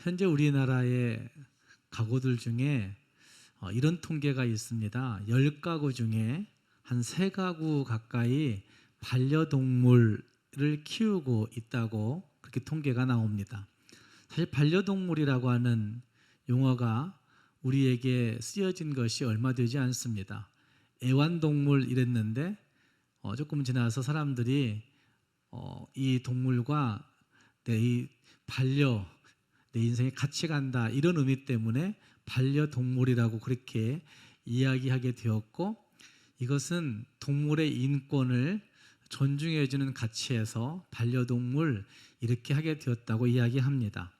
현재 우리나라의 가구들 중에 이런 통계가 있습니다. 10가구 중에 한 3가구 가까이 반려동물을 키우고 있다고 그렇게 통계가 나옵니다. 사실 반려동물이라고 하는 용어가 우리에게 쓰여진 것이 얼마 되지 않습니다. 애완동물 이랬는데 조금 지나서 사람들이 이 동물과 내 인생에 같이 간다 이런 의미 때문에 반려동물이라고 그렇게 이야기하게 되었고, 이것은 동물의 인권을 존중해주는 가치에서 반려동물 이렇게 하게 되었다고 이야기합니다.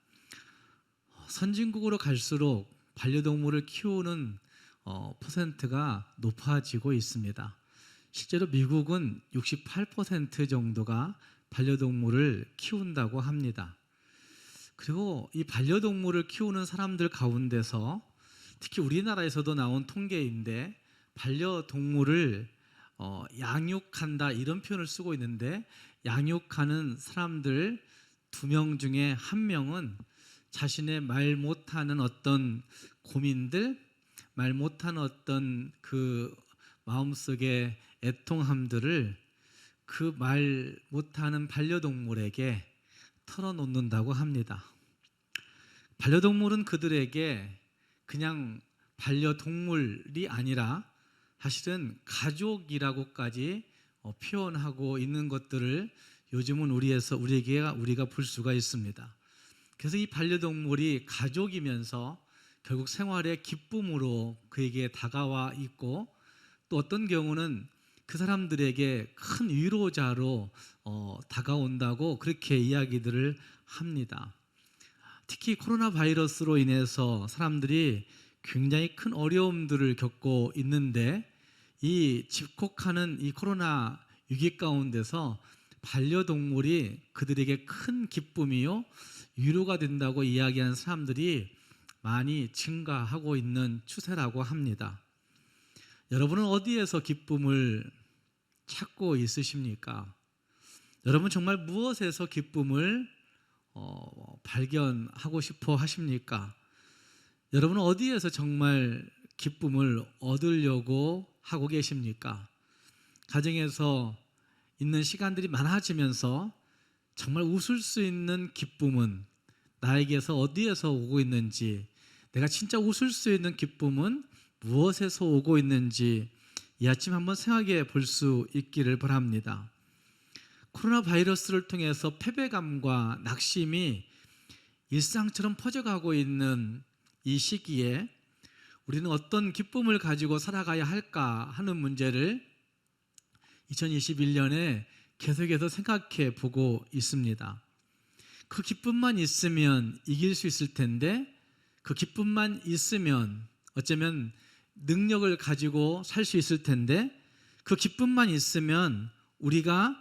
선진국으로 갈수록 반려동물을 키우는 퍼센트가 높아지고 있습니다. 실제로 미국은 68% 정도가 반려동물을 키운다고 합니다. 그리고 이 반려동물을 키우는 사람들 가운데서 특히 우리나라에서도 나온 통계인데, 반려동물을 양육한다 이런 표현을 쓰고 있는데, 양육하는 사람들 2명 중에 1명은 자신의 말 못하는 어떤 고민들, 말 못하는 어떤 그 마음속의 애통함들을 그 말 못하는 반려동물에게 털어놓는다고 합니다. 반려동물은 그들에게 그냥 반려동물이 아니라 사실은 가족이라고까지 표현하고 있는 것들을 요즘은 우리가 볼 수가 있습니다. 그래서 이 반려동물이 가족이면서 결국 생활의 기쁨으로 그에게 다가와 있고, 또 어떤 경우는 그 사람들에게 큰 위로자로 다가온다고 그렇게 이야기들을 합니다. 특히 코로나 바이러스로 인해서 사람들이 굉장히 큰 어려움들을 겪고 있는데, 이 집콕하는 이 코로나 위기 가운데서 반려동물이 그들에게 큰 기쁨이요 위로가 된다고 이야기하는 사람들이 많이 증가하고 있는 추세라고 합니다. 여러분은 어디에서 기쁨을 찾고 있으십니까? 여러분 정말 무엇에서 기쁨을 발견하고 싶어 하십니까? 여러분은 어디에서 정말 기쁨을 얻으려고 하고 계십니까? 가정에서 있는 시간들이 많아지면서 정말 웃을 수 있는 기쁨은 나에게서 어디에서 오고 있는지, 내가 진짜 웃을 수 있는 기쁨은 무엇에서 오고 있는지 이 아침 한번 생각해 볼 수 있기를 바랍니다. 코로나 바이러스를 통해서 패배감과 낙심이 일상처럼 퍼져가고 있는 이 시기에 우리는 어떤 기쁨을 가지고 살아가야 할까 하는 문제를 2021년에 계속해서 생각해 보고 있습니다. 그 기쁨만 있으면 이길 수 있을 텐데, 그 기쁨만 있으면 어쩌면 능력을 가지고 살 수 있을 텐데, 그 기쁨만 있으면 우리가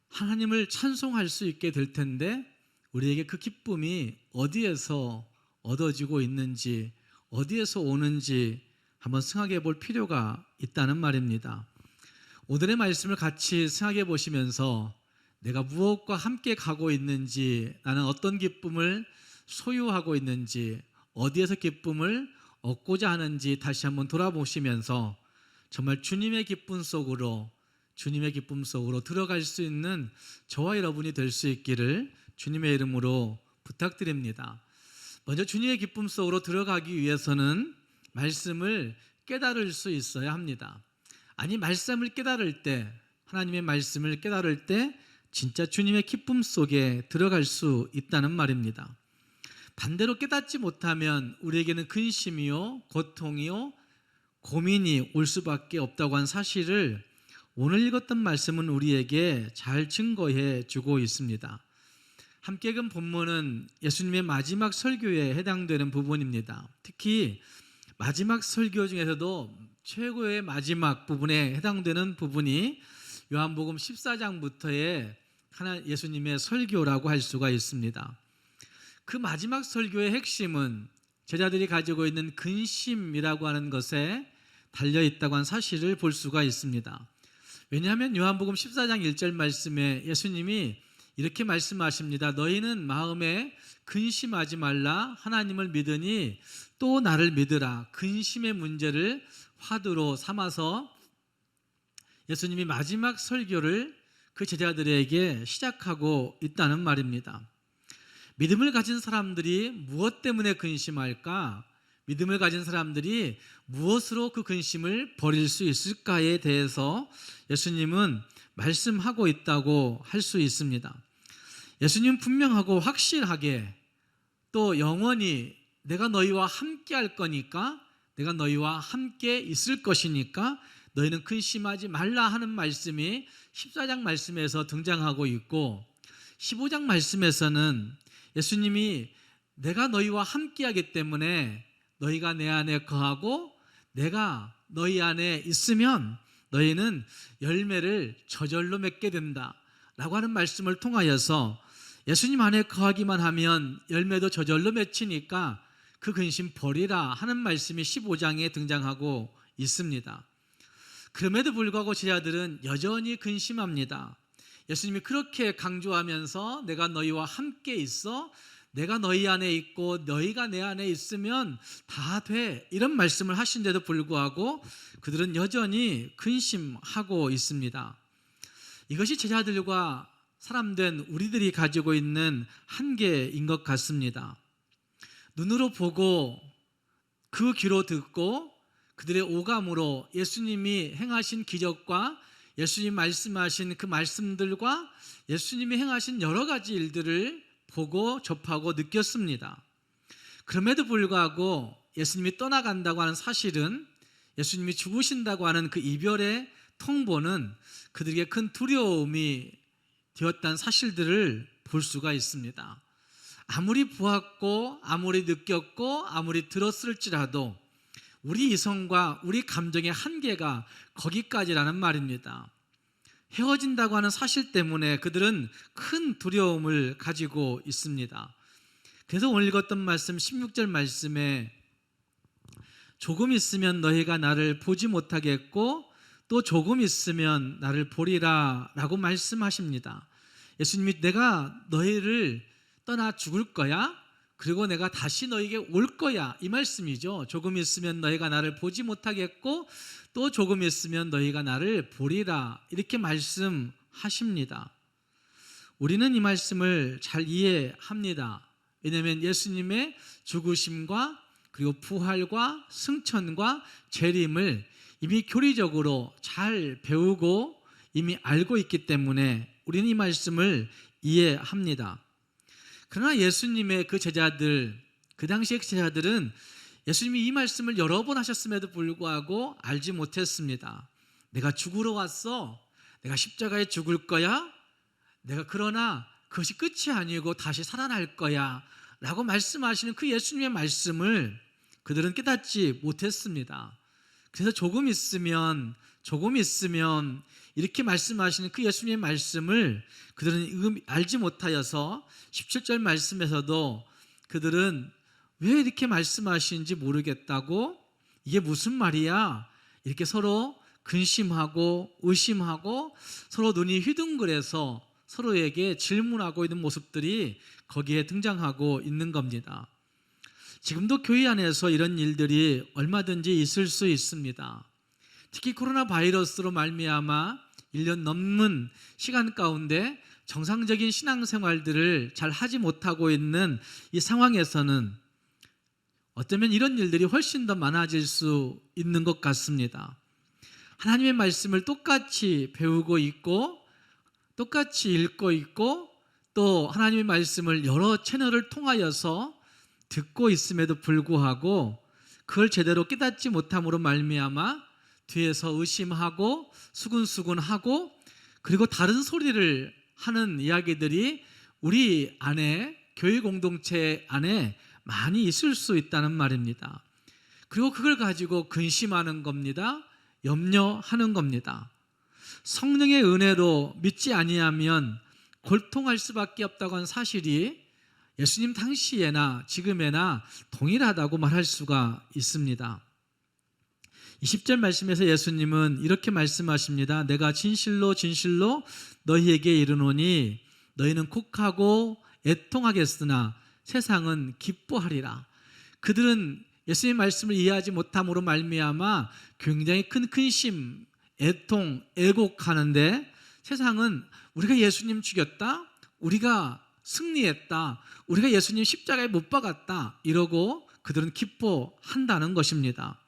하나님을 찬송할 수 있게 될 텐데, 우리에게 그 기쁨이 어디에서 얻어지고 있는지, 어디에서 오는지 한번 생각해 볼 필요가 있다는 말입니다. 오늘의 말씀을 같이 생각해 보시면서 내가 무엇과 함께 가고 있는지, 나는 어떤 기쁨을 소유하고 있는지, 어디에서 기쁨을 얻고자 하는지 다시 한번 돌아보시면서 정말 주님의 기쁨 속으로 들어갈 수 있는 저와 여러분이 될 수 있기를 주님의 이름으로 부탁드립니다. 먼저 주님의 기쁨 속으로 들어가기 위해서는 말씀을 깨달을 수 있어야 합니다. 아니, 하나님의 말씀을 깨달을 때 진짜 주님의 기쁨 속에 들어갈 수 있다는 말입니다. 반대로 깨닫지 못하면 우리에게는 근심이요, 고통이요, 고민이 올 수밖에 없다고 한 사실을 오늘 읽었던 말씀은 우리에게 잘 증거해 주고 있습니다. 함께 읽은 본문은 예수님의 마지막 설교에 해당되는 부분입니다. 특히 마지막 설교 중에서도 최고의 마지막 부분에 해당되는 부분이 요한복음 14장부터의 예수님의 설교라고 할 수가 있습니다. 그 마지막 설교의 핵심은 제자들이 가지고 있는 근심이라고 하는 것에 달려있다고 한 사실을 볼 수가 있습니다. 왜냐하면 요한복음 14장 1절 말씀에 예수님이 이렇게 말씀하십니다. 너희는 마음에 근심하지 말라. 하나님을 믿으니 또 나를 믿으라. 근심의 문제를 화두로 삼아서 예수님이 마지막 설교를 그 제자들에게 시작하고 있다는 말입니다. 믿음을 가진 사람들이 무엇 때문에 근심할까? 믿음을 가진 사람들이 무엇으로 그 근심을 버릴 수 있을까에 대해서 예수님은 말씀하고 있다고 할 수 있습니다. 예수님은 분명하고 확실하게 또 영원히 내가 너희와 함께 할 거니까, 내가 너희와 함께 있을 것이니까 너희는 근심하지 말라 하는 말씀이 14장 말씀에서 등장하고 있고, 15장 말씀에서는 예수님이 내가 너희와 함께 하기 때문에 너희가 내 안에 거하고 내가 너희 안에 있으면 너희는 열매를 저절로 맺게 된다 라고 하는 말씀을 통하여서 예수님 안에 거하기만 하면 열매도 저절로 맺히니까 그 근심 버리라 하는 말씀이 15장에 등장하고 있습니다. 그럼에도 불구하고 제자들은 여전히 근심합니다. 예수님이 그렇게 강조하면서 내가 너희와 함께 있어, 내가 너희 안에 있고 너희가 내 안에 있으면 다 돼, 이런 말씀을 하신데도 불구하고 그들은 여전히 근심하고 있습니다. 이것이 제자들과 사람된 우리들이 가지고 있는 한계인 것 같습니다. 눈으로 보고 그 귀로 듣고 그들의 오감으로 예수님이 행하신 기적과 예수님 말씀하신 그 말씀들과 예수님이 행하신 여러 가지 일들을 보고 접하고 느꼈습니다. 그럼에도 불구하고 예수님이 떠나간다고 하는 사실은, 예수님이 죽으신다고 하는 그 이별의 통보는 그들에게 큰 두려움이 되었다는 사실들을 볼 수가 있습니다. 아무리 보았고 아무리 느꼈고 아무리 들었을지라도 우리 이성과 우리 감정의 한계가 거기까지라는 말입니다. 헤어진다고 하는 사실 때문에 그들은 큰 두려움을 가지고 있습니다. 그래서 오늘 읽었던 말씀 16절 말씀에 조금 있으면 너희가 나를 보지 못하겠고 또 조금 있으면 나를 보리라 라고 말씀하십니다. 예수님이 내가 너희를 떠나 죽을 거야, 그리고 내가 다시 너에게 올 거야, 이 말씀이죠. 조금 있으면 너희가 나를 보지 못하겠고 또 조금 있으면 너희가 나를 보리라, 이렇게 말씀하십니다. 우리는 이 말씀을 잘 이해합니다. 왜냐하면 예수님의 죽으심과 그리고 부활과 승천과 재림을 이미 교리적으로 잘 배우고 이미 알고 있기 때문에 우리는 이 말씀을 이해합니다. 그러나 예수님의 그 제자들, 그 당시의 제자들은 예수님이 이 말씀을 여러 번 하셨음에도 불구하고 알지 못했습니다. 내가 죽으러 왔어, 내가 십자가에 죽을 거야, 내가 그러나 그것이 끝이 아니고 다시 살아날 거야 라고 말씀하시는 그 예수님의 말씀을 그들은 깨닫지 못했습니다. 그래서 조금 있으면 이렇게 말씀하시는 그 예수님의 말씀을 그들은 알지 못하여서 17절 말씀에서도 그들은 왜 이렇게 말씀하시는지 모르겠다고, 이게 무슨 말이야, 이렇게 서로 근심하고 의심하고 서로 눈이 휘둥그레서 서로에게 질문하고 있는 모습들이 거기에 등장하고 있는 겁니다. 지금도 교회 안에서 이런 일들이 얼마든지 있을 수 있습니다. 특히 코로나 바이러스로 말미암아 1년 넘는 시간 가운데 정상적인 신앙생활들을 잘 하지 못하고 있는 이 상황에서는 어쩌면 이런 일들이 훨씬 더 많아질 수 있는 것 같습니다. 하나님의 말씀을 똑같이 배우고 있고 똑같이 읽고 있고 또 하나님의 말씀을 여러 채널을 통하여서 듣고 있음에도 불구하고 그걸 제대로 깨닫지 못함으로 말미암아 뒤에서 의심하고 수근수근하고 그리고 다른 소리를 하는 이야기들이 우리 안에, 교회 공동체 안에 많이 있을 수 있다는 말입니다. 그리고 그걸 가지고 근심하는 겁니다. 염려하는 겁니다. 성령의 은혜로 믿지 아니하면 골통할 수밖에 없다고 하는 사실이 예수님 당시에나 지금에나 동일하다고 말할 수가 있습니다. 20절 말씀에서 예수님은 이렇게 말씀하십니다. 내가 진실로 진실로 너희에게 이르노니 너희는 곡하고 애통하겠으나 세상은 기뻐하리라. 그들은 예수님의 말씀을 이해하지 못함으로 말미암아 굉장히 큰 근심, 애통, 애곡하는데 세상은 우리가 예수님 죽였다, 우리가 승리했다, 우리가 예수님 십자가에 못 박았다 이러고 그들은 기뻐한다는 것입니다.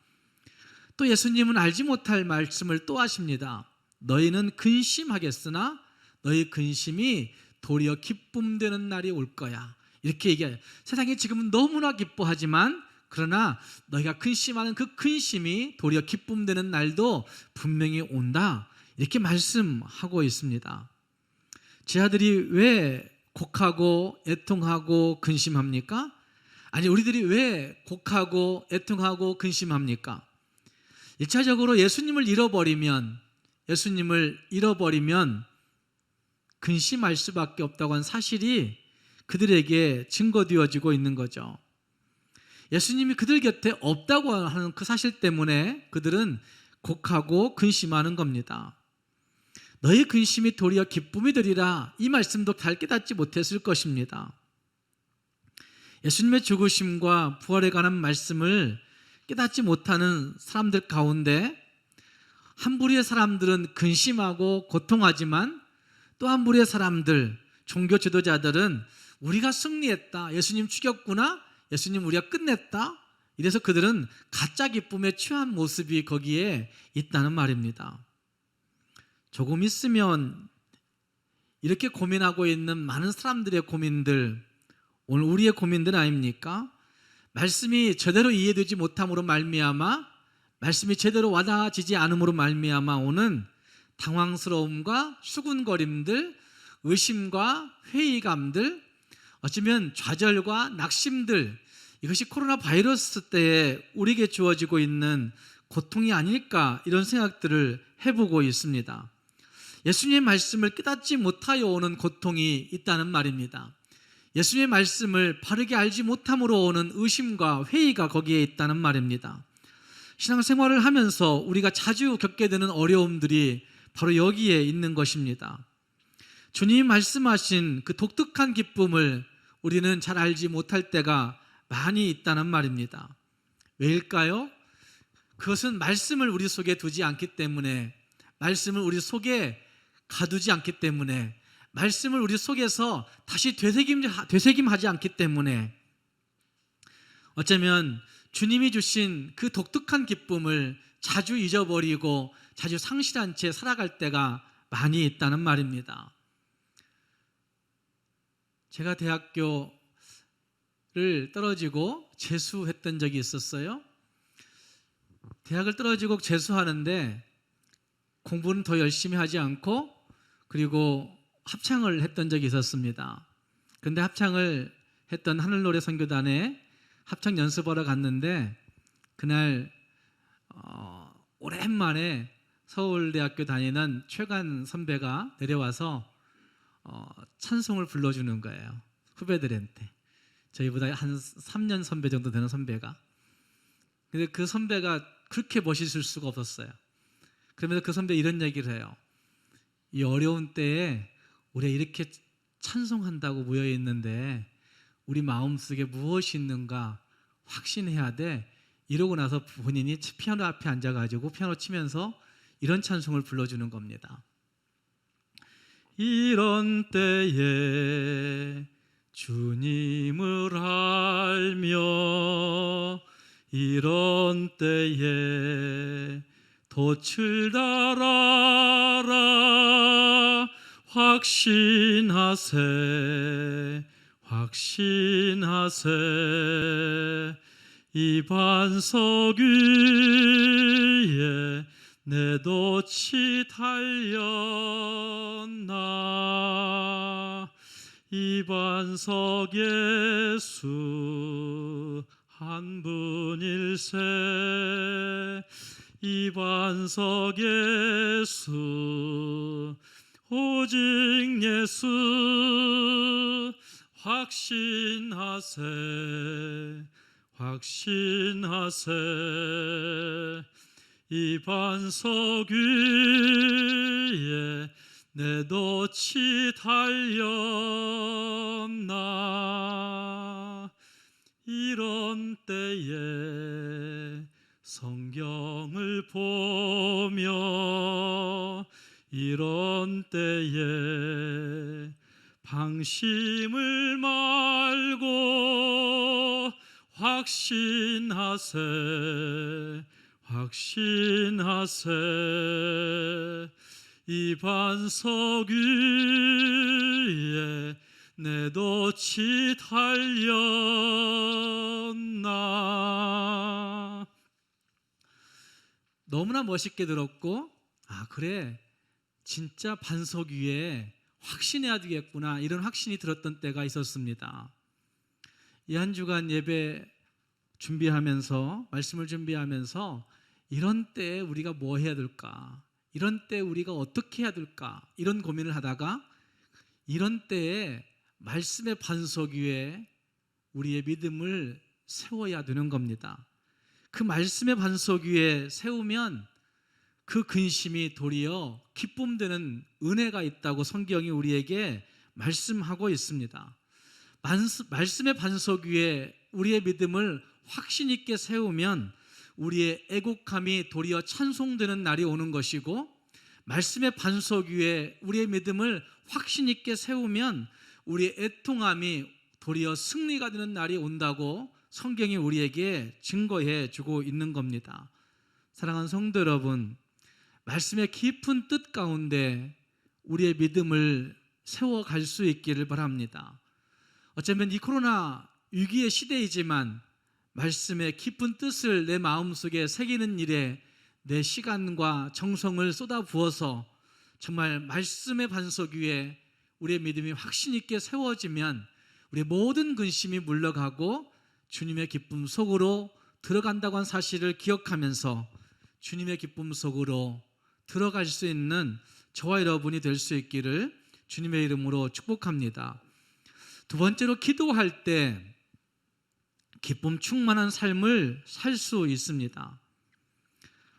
또 예수님은 알지 못할 말씀을 또 하십니다. 너희는 근심하겠으나 너희 근심이 도리어 기쁨 되는 날이 올 거야. 이렇게 얘기해요. 세상이 지금은 너무나 기뻐하지만 그러나 너희가 근심하는 그 근심이 도리어 기쁨 되는 날도 분명히 온다. 이렇게 말씀하고 있습니다. 제 아들이 왜 곡하고 애통하고 근심합니까? 아니, 우리들이 왜 곡하고 애통하고 근심합니까? 1차적으로 예수님을 잃어버리면 근심할 수밖에 없다고 하는 사실이 그들에게 증거되어지고 있는 거죠. 예수님이 그들 곁에 없다고 하는 그 사실 때문에 그들은 곡하고 근심하는 겁니다. 너희 근심이 도리어 기쁨이 되리라, 이 말씀도 잘 깨닫지 못했을 것입니다. 예수님의 죽으심과 부활에 관한 말씀을 깨닫지 못하는 사람들 가운데 한 부류의 사람들은 근심하고 고통하지만 또 한 부류의 사람들, 종교 지도자들은 우리가 승리했다, 예수님 죽였구나, 예수님 우리가 끝냈다, 이래서 그들은 가짜 기쁨에 취한 모습이 거기에 있다는 말입니다. 조금 있으면 이렇게 고민하고 있는 많은 사람들의 고민들, 오늘 우리의 고민들 아닙니까? 말씀이 제대로 이해되지 못함으로 말미암아, 말씀이 제대로 와닿아지지 않음으로 말미암아 오는 당황스러움과 수군거림들, 의심과 회의감들, 어쩌면 좌절과 낙심들, 이것이 코로나 바이러스 때에 우리에게 주어지고 있는 고통이 아닐까, 이런 생각들을 해보고 있습니다. 예수님의 말씀을 깨닫지 못하여 오는 고통이 있다는 말입니다. 예수님의 말씀을 바르게 알지 못함으로 오는 의심과 회의가 거기에 있다는 말입니다. 신앙생활을 하면서 우리가 자주 겪게 되는 어려움들이 바로 여기에 있는 것입니다. 주님이 말씀하신 그 독특한 기쁨을 우리는 잘 알지 못할 때가 많이 있다는 말입니다. 왜일까요? 그것은 말씀을 우리 속에 두지 않기 때문에, 말씀을 우리 속에 가두지 않기 때문에, 말씀을 우리 속에서 다시 되새김하지 않기 때문에, 어쩌면 주님이 주신 그 독특한 기쁨을 자주 잊어버리고 자주 상실한 채 살아갈 때가 많이 있다는 말입니다. 제가 대학교를 떨어지고 재수했던 적이 있었어요. 대학을 떨어지고 재수하는데 공부는 더 열심히 하지 않고 그리고 합창을 했던 적이 있었습니다. 그런데 합창을 했던 하늘노래 선교단에 합창 연습하러 갔는데 그날 오랜만에 서울대학교 다니는 최관 선배가 내려와서 찬송을 불러주는 거예요. 후배들한테. 저희보다 한 3년 선배 정도 되는 선배가. 근데 그 선배가 그렇게 멋있을 수가 없었어요. 그러면서 그 선배 이런 얘기를 해요. 이 어려운 때에 우리가 이렇게 찬송한다고 모여있는데 우리 마음속에 무엇이 있는가 확신해야 돼. 이러고 나서 본인이 피아노 앞에 앉아가지고 피아노 치면서 이런 찬송을 불러주는 겁니다. 이런 때에 주님을 알며 이런 때에 돛을 달아라 확신하세 이 반석 위에 내 돛이 달렸나 이 반석 예수 한 분일세 이 반석 예수 오직 예수 확신하세 이 반석 위에 내 돛이 달렸나. 이런 때에 성경을 보며, 이런 때에 방심을 말고 확신하세, 확신하세. 이 반석 위에 내 돛이 달렸나. 너무나 멋있게 들었고, 아 그래, 진짜 반석 위에 확신해야 되겠구나, 이런 확신이 들었던 때가 있었습니다. 이 한 주간 예배 준비하면서, 말씀을 준비하면서 이런 때에 우리가 뭐 해야 될까, 이런 때 우리가 어떻게 해야 될까, 이런 고민을 하다가 이런 때에 말씀의 반석 위에 우리의 믿음을 세워야 되는 겁니다. 그 말씀의 반석 위에 세우면 그 근심이 도리어 기쁨 되는 은혜가 있다고 성경이 우리에게 말씀하고 있습니다. 말씀의 반석 위에 우리의 믿음을 확신 있게 세우면 우리의 애곡함이 도리어 찬송되는 날이 오는 것이고, 말씀의 반석 위에 우리의 믿음을 확신 있게 세우면 우리의 애통함이 도리어 승리가 되는 날이 온다고 성경이 우리에게 증거해 주고 있는 겁니다. 사랑하는 성도 여러분, 말씀의 깊은 뜻 가운데 우리의 믿음을 세워갈 수 있기를 바랍니다. 어쩌면 이 코로나 위기의 시대이지만 말씀의 깊은 뜻을 내 마음속에 새기는 일에 내 시간과 정성을 쏟아부어서 정말 말씀의 반석 위에 우리의 믿음이 확신 있게 세워지면 우리의 모든 근심이 물러가고 주님의 기쁨 속으로 들어간다고 한 사실을 기억하면서 주님의 기쁨 속으로 들어갈 수 있는 저와 여러분이 될 수 있기를 주님의 이름으로 축복합니다. 두 번째로, 기도할 때 기쁨 충만한 삶을 살 수 있습니다.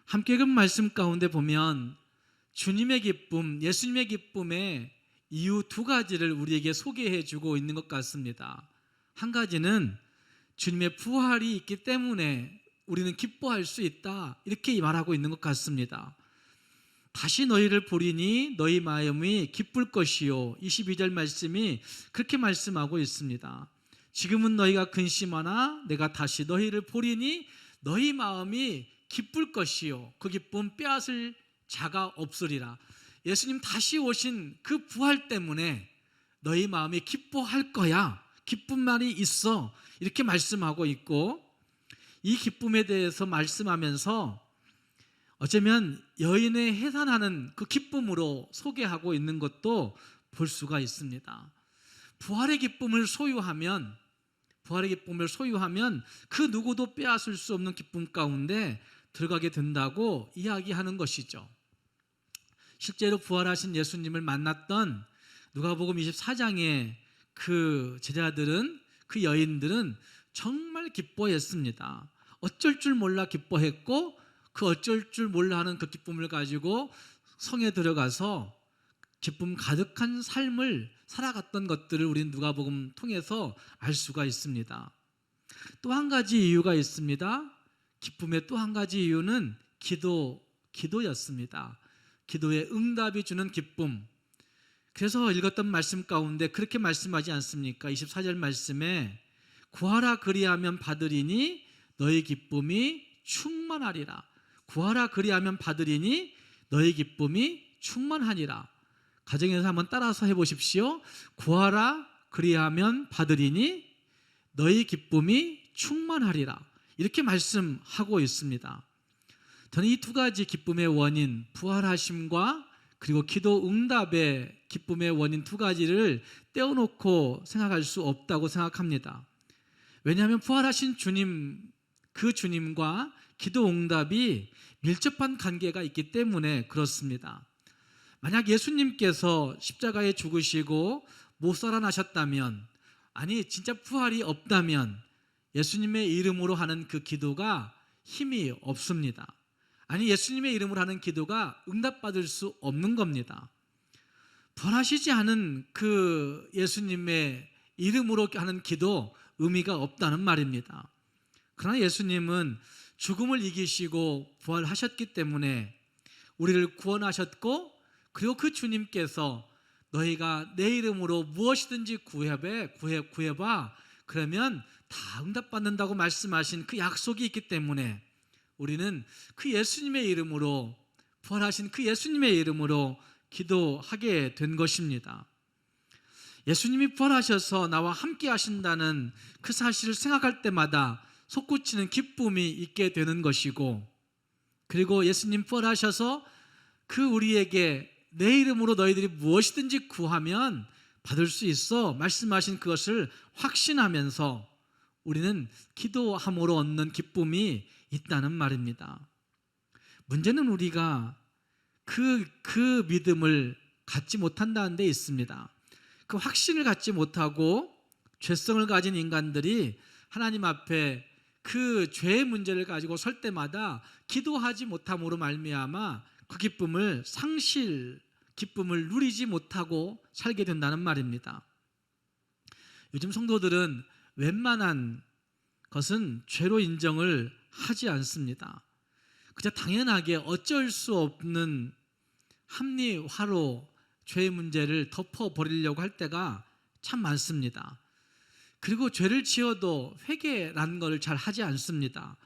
함께 읽은 말씀 가운데 보면 주님의 기쁨, 예수님의 기쁨의 이유 두 가지를 우리에게 소개해 주고 있는 것 같습니다. 한 가지는 주님의 부활이 있기 때문에 우리는 기뻐할 수 있다, 이렇게 말하고 있는 것 같습니다. 다시 너희를 보리니 너희 마음이 기쁠 것이요, 22절 말씀이 그렇게 말씀하고 있습니다. 지금은 너희가 근심하나 내가 다시 너희를 보리니 너희 마음이 기쁠 것이요, 그 기쁨 빼앗을 자가 없으리라. 예수님 다시 오신 그 부활 때문에 너희 마음이 기뻐할 거야, 기쁜 말이 있어, 이렇게 말씀하고 있고, 이 기쁨에 대해서 말씀하면서 어쩌면 여인의 해산하는 그 기쁨으로 소개하고 있는 것도 볼 수가 있습니다. 부활의 기쁨을 소유하면 그 누구도 빼앗을 수 없는 기쁨 가운데 들어가게 된다고 이야기하는 것이죠. 실제로 부활하신 예수님을 만났던 누가복음 24장의 그 제자들은, 그 여인들은 정말 기뻐했습니다. 어쩔 줄 몰라 기뻐했고, 그 어쩔 줄 몰라 하는 그 기쁨을 가지고 성에 들어가서 기쁨 가득한 삶을 살아갔던 것들을 우리는 누가복음 통해서 알 수가 있습니다. 또 한 가지 이유가 있습니다. 기쁨의 또 한 가지 이유는 기도였습니다. 기도의 응답이 주는 기쁨. 그래서 읽었던 말씀 가운데 그렇게 말씀하지 않습니까? 24절 말씀에 구하라 그리하면 받으리니 너희 기쁨이 충만하리라. 구하라 그리하면 받으리니 너희 기쁨이 충만하니라. 가정에서 한번 따라서 해보십시오. 구하라 그리하면 받으리니 너희 기쁨이 충만하리라. 이렇게 말씀하고 있습니다. 저는 이 두 가지 기쁨의 원인, 부활하심과 그리고 기도 응답의 기쁨의 원인 두 가지를 떼어놓고 생각할 수 없다고 생각합니다. 왜냐하면 부활하신 주님, 그 주님과 기도 응답이 밀접한 관계가 있기 때문에 그렇습니다. 만약 예수님께서 십자가에 죽으시고 못 살아나셨다면, 아니 진짜 부활이 없다면 예수님의 이름으로 하는 그 기도가 힘이 없습니다. 아니 예수님의 이름으로 하는 기도가 응답받을 수 없는 겁니다. 부활하시지 않은 그 예수님의 이름으로 하는 기도 의미가 없다는 말입니다. 그러나 예수님은 죽음을 이기시고 부활하셨기 때문에 우리를 구원하셨고, 그리고 그 주님께서 너희가 내 이름으로 무엇이든지 구해봐 그러면 다 응답받는다고 말씀하신 그 약속이 있기 때문에 우리는 그 예수님의 이름으로, 부활하신 그 예수님의 이름으로 기도하게 된 것입니다. 예수님이 부활하셔서 나와 함께 하신다는 그 사실을 생각할 때마다 솟구치는 기쁨이 있게 되는 것이고, 그리고 예수님 부활하셔서 그 우리에게 내 이름으로 너희들이 무엇이든지 구하면 받을 수 있어 말씀하신 그것을 확신하면서 우리는 기도함으로 얻는 기쁨이 있다는 말입니다. 문제는 우리가 그 믿음을 갖지 못한다는 데 있습니다. 그 확신을 갖지 못하고 죄성을 가진 인간들이 하나님 앞에 그 죄의 문제를 가지고 설 때마다 기도하지 못함으로 말미암아 그 기쁨을 누리지 못하고 살게 된다는 말입니다. 요즘 성도들은 웬만한 것은 죄로 인정을 하지 않습니다. 그저 당연하게 어쩔 수 없는 합리화로 죄의 문제를 덮어버리려고 할 때가 참 많습니다. 그리고 죄를 지어도 회개라는 것을 잘 하지 않습니다.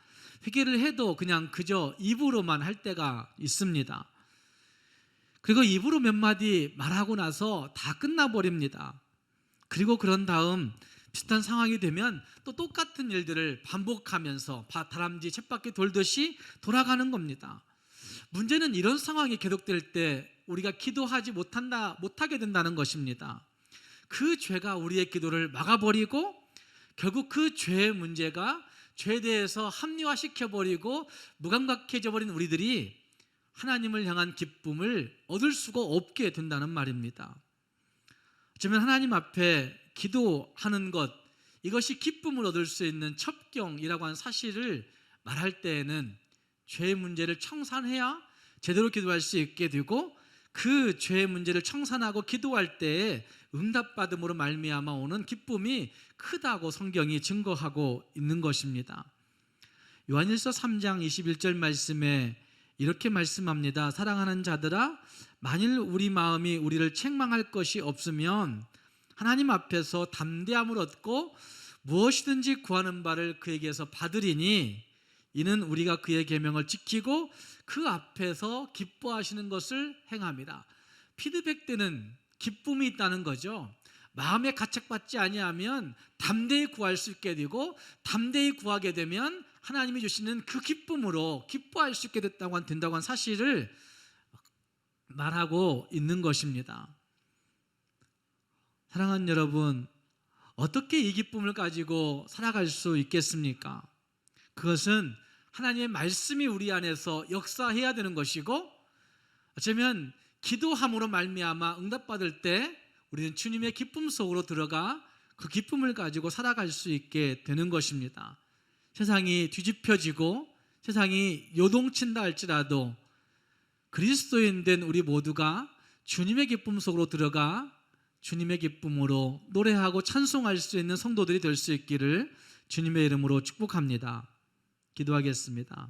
회개를 해도 그냥 그저 입으로만 할 때가 있습니다. 그리고 입으로 몇 마디 말하고 나서 다 끝나버립니다. 그리고 그런 다음 비슷한 상황이 되면 또 똑같은 일들을 반복하면서 다람쥐 쳇바퀴 돌듯이 돌아가는 겁니다. 문제는 이런 상황이 계속될 때 우리가 기도하지 못하게 된다는 것입니다. 그 죄가 우리의 기도를 막아버리고 결국 그 죄의 문제가 죄에 대해서 합리화시켜버리고 무감각해져 버린 우리들이 하나님을 향한 기쁨을 얻을 수가 없게 된다는 말입니다. 어쩌면 하나님 앞에 기도하는 것, 이것이 기쁨을 얻을 수 있는 첩경이라고 하는 사실을 말할 때에는 죄의 문제를 청산해야 제대로 기도할 수 있게 되고, 그 죄의 문제를 청산하고 기도할 때에 응답받음으로 말미암아 오는 기쁨이 크다고 성경이 증거하고 있는 것입니다. 요한일서 3장 21절 말씀에 이렇게 말씀합니다. 사랑하는 자들아, 만일 우리 마음이 우리를 책망할 것이 없으면 하나님 앞에서 담대함을 얻고 무엇이든지 구하는 바를 그에게서 받으리니 이는 우리가 그의 계명을 지키고 그 앞에서 기뻐하시는 것을 행함이라. 피드백되는 기쁨이 있다는 거죠. 마음에 가책받지 아니하면 담대히 구할 수 있게 되고, 담대히 구하게 되면 하나님이 주시는 그 기쁨으로 기뻐할 수 있게 된다고 한 사실을 말하고 있는 것입니다. 사랑하는 여러분, 어떻게 이 기쁨을 가지고 살아갈 수 있겠습니까? 그것은 하나님의 말씀이 우리 안에서 역사해야 되는 것이고, 어쩌면 기도함으로 말미암아 응답받을 때 우리는 주님의 기쁨 속으로 들어가 그 기쁨을 가지고 살아갈 수 있게 되는 것입니다. 세상이 뒤집혀지고 세상이 요동친다 할지라도 그리스도인 된 우리 모두가 주님의 기쁨 속으로 들어가 주님의 기쁨으로 노래하고 찬송할 수 있는 성도들이 될 수 있기를 주님의 이름으로 축복합니다. 기도하겠습니다.